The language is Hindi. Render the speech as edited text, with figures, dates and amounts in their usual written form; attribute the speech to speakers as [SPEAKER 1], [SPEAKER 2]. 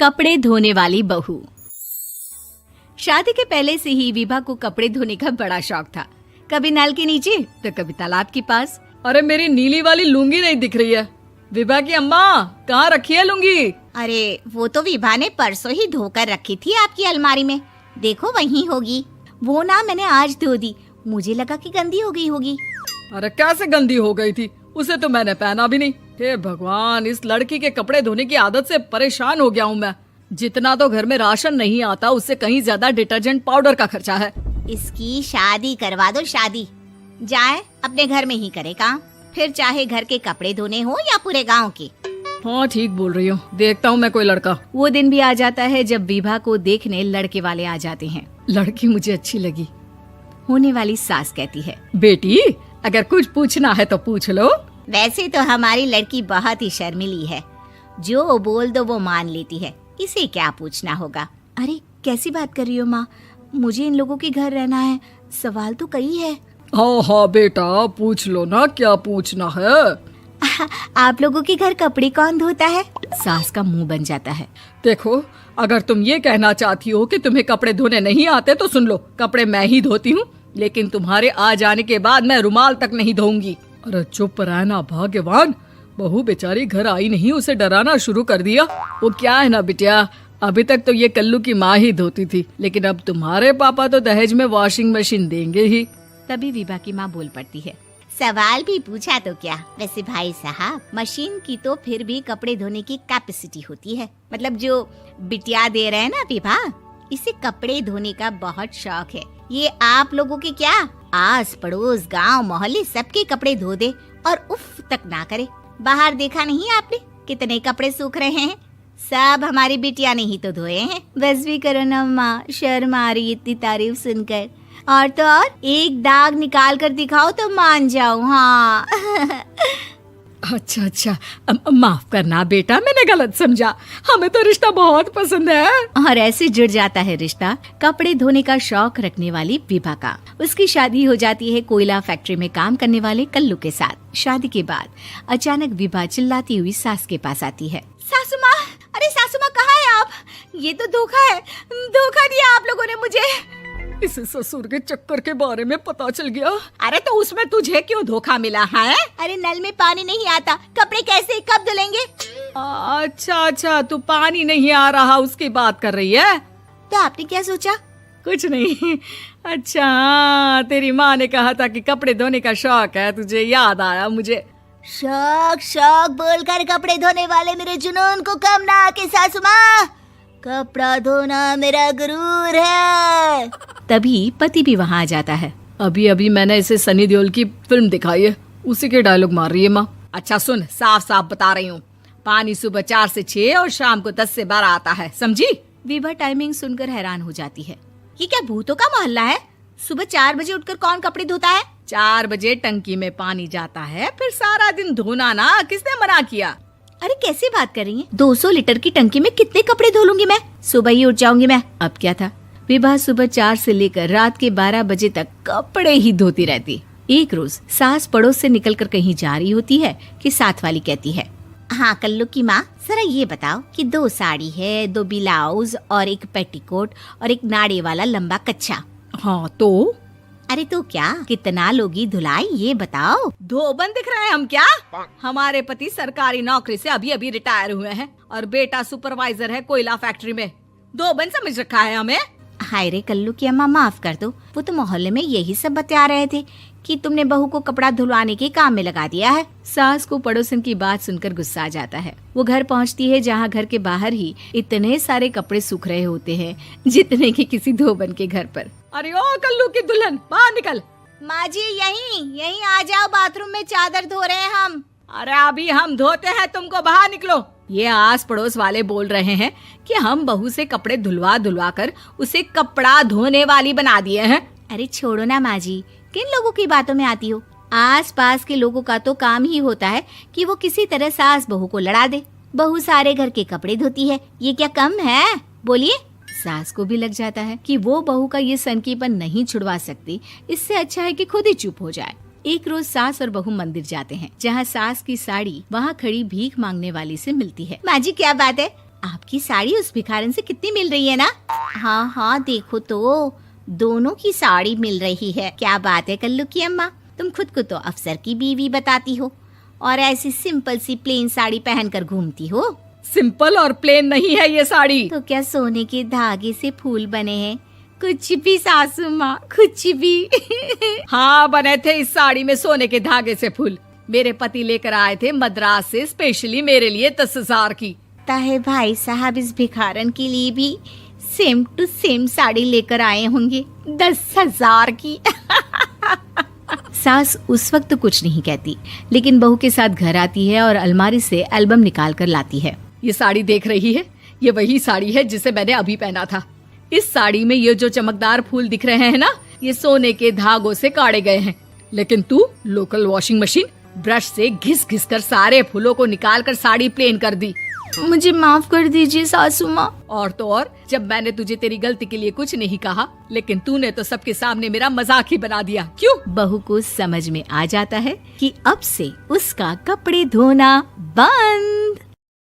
[SPEAKER 1] कपड़े धोने वाली बहू। शादी के पहले से ही विभा को कपड़े धोने का बड़ा शौक था। कभी नल के नीचे तो कभी तालाब के पास।
[SPEAKER 2] अरे मेरी नीली वाली लुंगी नहीं दिख रही है। विभा की अम्मा, कहाँ रखी है लुंगी?
[SPEAKER 3] अरे वो तो विभा ने परसों ही धोकर रखी थी आपकी अलमारी में, देखो वहीं होगी। वो ना मैंने आज धो दी, मुझे लगा कि गंदी हो गई होगी।
[SPEAKER 2] अरे कैसे गंदी हो गई थी? उसे तो मैंने पहना भी नहीं। हे भगवान, इस लड़की के कपड़े धोने की आदत से परेशान हो गया हूँ मैं। जितना तो घर में राशन नहीं आता, उससे कहीं ज्यादा डिटर्जेंट पाउडर का खर्चा है।
[SPEAKER 3] इसकी शादी करवा दो, शादी जाए अपने घर में ही करे काम, फिर चाहे घर के कपड़े धोने हो या पूरे गांव के।
[SPEAKER 2] हाँ ठीक बोल रही हूँ, देखता हूँ मैं कोई लड़का।
[SPEAKER 1] वो दिन भी आ जाता है जब विभा को देखने लड़के वाले आ जाते हैं।
[SPEAKER 2] लड़की मुझे अच्छी लगी।
[SPEAKER 1] होने वाली सास कहती है,
[SPEAKER 2] बेटी अगर कुछ पूछना है तो पूछ लो।
[SPEAKER 3] वैसे तो हमारी लड़की बहुत ही शर्मीली है, जो बोल दो वो मान लेती है, इसे क्या पूछना होगा।
[SPEAKER 1] अरे कैसी बात कर रही हो माँ, मुझे इन लोगों के घर रहना है, सवाल तो कई है।
[SPEAKER 2] हाँ हाँ बेटा, पूछ लो ना, क्या पूछना है।
[SPEAKER 1] आप लोगों के घर कपड़े कौन धोता है? सास का मुंह बन जाता है।
[SPEAKER 2] देखो, अगर तुम ये कहना चाहती हो कि तुम्हें कपड़े धोने नहीं आते तो सुन लो, कपड़े मैं ही धोती हूँ, लेकिन तुम्हारे आ जाने के बाद मैं रुमाल तक नहीं धोऊंगी। अरे चुप रहना भाग्यवान, बहू बेचारी घर आई नहीं, उसे डराना शुरू कर दिया। वो क्या है ना बिटिया, अभी तक तो ये कल्लू की माँ ही धोती थी, लेकिन अब तुम्हारे पापा तो दहेज में वॉशिंग मशीन देंगे ही।
[SPEAKER 1] तभी विभा की माँ बोल पड़ती है,
[SPEAKER 3] सवाल भी पूछा तो क्या। वैसे भाई साहब, मशीन की तो फिर भी कपड़े धोने की कैपेसिटी होती है। मतलब जो बिटिया दे रहे हैं ना विभा, इसे कपड़े धोने का बहुत शौक है। ये आप लोगों के क्या, आस पड़ोस गांव मोहल्ले सबके कपड़े धो दे और उफ तक ना करे। बाहर देखा नहीं आपने कितने कपड़े सूख रहे हैं? सब हमारी बिटिया ने ही तो धोए हैं।
[SPEAKER 1] बस भी करो ना माँ, शर्म आ रही इतनी तारीफ सुनकर। और तो और एक दाग निकाल कर दिखाओ तो मान जाऊँ। हाँ
[SPEAKER 2] अच्छा, माफ करना बेटा, मैंने गलत समझा। हमें तो रिश्ता बहुत पसंद है।
[SPEAKER 1] और ऐसे जुड़ जाता है रिश्ता कपड़े धोने का शौक रखने वाली विभा का। उसकी शादी हो जाती है कोयला फैक्ट्री में काम करने वाले कल्लू के साथ। शादी के बाद अचानक विभा चिल्लाती हुई सास के पास आती है।
[SPEAKER 3] सासू माँ, अरे सासू माँ कहाँ है आप? ये तो धोखा है, धोखा दिया आप लोगों ने मुझे।
[SPEAKER 2] इसे ससुर के चक्कर के बारे में पता चल गया।
[SPEAKER 3] अरे तो उसमें तुझे क्यों धोखा मिला है? अरे नल में पानी नहीं आता, कपड़े कैसे कब धुलेंगे?
[SPEAKER 2] अच्छा, तू पानी नहीं आ रहा उसकी बात कर रही है।
[SPEAKER 3] तो आपने क्या सोचा?
[SPEAKER 2] कुछ नहीं। अच्छा, तेरी माँ ने कहा था कि कपड़े धोने का शौक है, तुझे याद आया मुझे।
[SPEAKER 3] शौक बोलकर कपड़े धोने वाले मेरे जुनून को कम ना आके सासू माँ, कपड़ा धोना मेरा गुरूर है।
[SPEAKER 1] तभी पति भी वहाँ आ जाता है।
[SPEAKER 2] अभी मैंने इसे सनी देओल की फिल्म दिखाई है, उसी के डायलॉग मार रही है माँ। अच्छा सुन, साफ साफ बता रही हूँ, पानी सुबह 4 से 6 और शाम को 10 से 12 आता है, समझी?
[SPEAKER 1] विभा टाइमिंग सुनकर हैरान हो जाती है।
[SPEAKER 3] ये क्या भूतों का मोहल्ला है? सुबह 4 बजे उठकर कौन कपड़े धोता है?
[SPEAKER 2] 4 बजे टंकी में पानी जाता है, फिर सारा दिन धोना ना, किसने मना किया?
[SPEAKER 3] अरे कैसी बात कर रही हैं?
[SPEAKER 1] 200 लीटर की टंकी में कितने कपड़े धो लूंगी मैं? सुबह ही उठ जाऊंगी मैं। अब क्या था, विभा सुबह 4 से लेकर रात के 12 बजे तक कपड़े ही धोती रहती। एक रोज सास पड़ोस से निकलकर कहीं जा रही होती है कि साथ वाली कहती है,
[SPEAKER 3] हाँ कल्लू की माँ, जरा ये बताओ कि 2 साड़ी है, 2 ब्लाउज और एक पेटीकोट और एक नाड़े वाला लंबा कच्छा।
[SPEAKER 2] हाँ तो?
[SPEAKER 3] अरे तो क्या, कितना लोगी धुलाई ये बताओ।
[SPEAKER 2] धोबन दिख रहे हैं हम क्या? हमारे पति सरकारी नौकरी से अभी रिटायर हुए हैं और बेटा सुपरवाइजर है कोयला फैक्ट्री में। धोबन समझ रखा है हमें?
[SPEAKER 3] हाय रे कल्लू की अम्मा, माफ कर दो, वो तो मोहल्ले में यही सब बता रहे थे कि तुमने बहू को कपड़ा धुलवाने के काम में लगा दिया है।
[SPEAKER 1] सास को पड़ोसन की बात सुनकर गुस्सा आ जाता है। वो घर पहुंचती है जहां घर के बाहर ही इतने सारे कपड़े सूख रहे होते हैं जितने कि किसी धोबन के घर पर।
[SPEAKER 2] अरे ओ कल्लू की दुल्हन, बाहर निकल।
[SPEAKER 3] माँ जी यहीं आ जाओ, बाथरूम में चादर धो रहे हैं हम।
[SPEAKER 2] अरे अभी हम धोते हैं, तुमको बाहर निकलो। ये आस पड़ोस वाले बोल रहे हैं कि हम बहू से कपड़े धुलवा कर उसे कपड़ा धोने वाली बना दिए हैं।
[SPEAKER 3] अरे छोड़ो ना माँ जी, किन लोगों की बातों में आती हो?
[SPEAKER 1] आस पास के लोगों का तो काम ही होता है कि वो किसी तरह सास बहू को लड़ा दे।
[SPEAKER 3] बहू सारे घर के कपड़े धोती है, ये क्या कम है? बोलिए।
[SPEAKER 1] सास को भी लग जाता है कि वो बहू का ये सनकीपन नहीं छुड़वा सकती, इससे अच्छा है कि खुद ही चुप हो जाए। एक रोज सास और बहू मंदिर जाते हैं, जहाँ सास की साड़ी वहाँ खड़ी भीख मांगने वाली से मिलती है।
[SPEAKER 3] माँ जी क्या बात है, आपकी साड़ी उस भिखारन से कितनी मिल रही है ना? हाँ हाँ देखो तो दोनों की साड़ी मिल रही है। क्या बात है कल्लू की अम्मा, तुम खुद को तो अफसर की बीवी बताती हो और ऐसी सिंपल सी प्लेन साड़ी पहनकर घूमती हो।
[SPEAKER 2] सिंपल और प्लेन नहीं है ये साड़ी।
[SPEAKER 3] तो क्या सोने के धागे से फूल बने हैं? कुछ भी सासू माँ, कुछ भी।
[SPEAKER 2] हाँ बने थे इस साड़ी में सोने के धागे से फूल। मेरे पति लेकर आए थे मद्रास से स्पेशली मेरे लिए 10,000 की।
[SPEAKER 3] ताहे भाई साहब इस भिखारन के लिए भी सेम टू सेम साड़ी लेकर आए होंगे 10,000 की।
[SPEAKER 1] सास उस वक्त कुछ नहीं कहती, लेकिन बहू के साथ घर आती है और अलमारी से एल्बम निकाल कर लाती है।
[SPEAKER 2] ये साड़ी देख रही है, ये वही साड़ी है जिसे मैंने अभी पहना था। इस साड़ी में ये जो चमकदार फूल दिख रहे हैं ना, ये सोने के धागों से काढ़े गए हैं। लेकिन तू लोकल वॉशिंग मशीन ब्रश से घिस घिस कर सारे फूलों को निकाल कर साड़ी प्लेन कर दी।
[SPEAKER 1] मुझे माफ कर दीजिए सासू माँ।
[SPEAKER 2] और तो और, जब मैंने तुझे तेरी गलती के लिए कुछ नहीं कहा, लेकिन तूने तो सबके सामने मेरा मजाक ही बना दिया। क्यों?
[SPEAKER 1] बहू को समझ में आ जाता है कि अब से उसका कपड़े धोना बंद।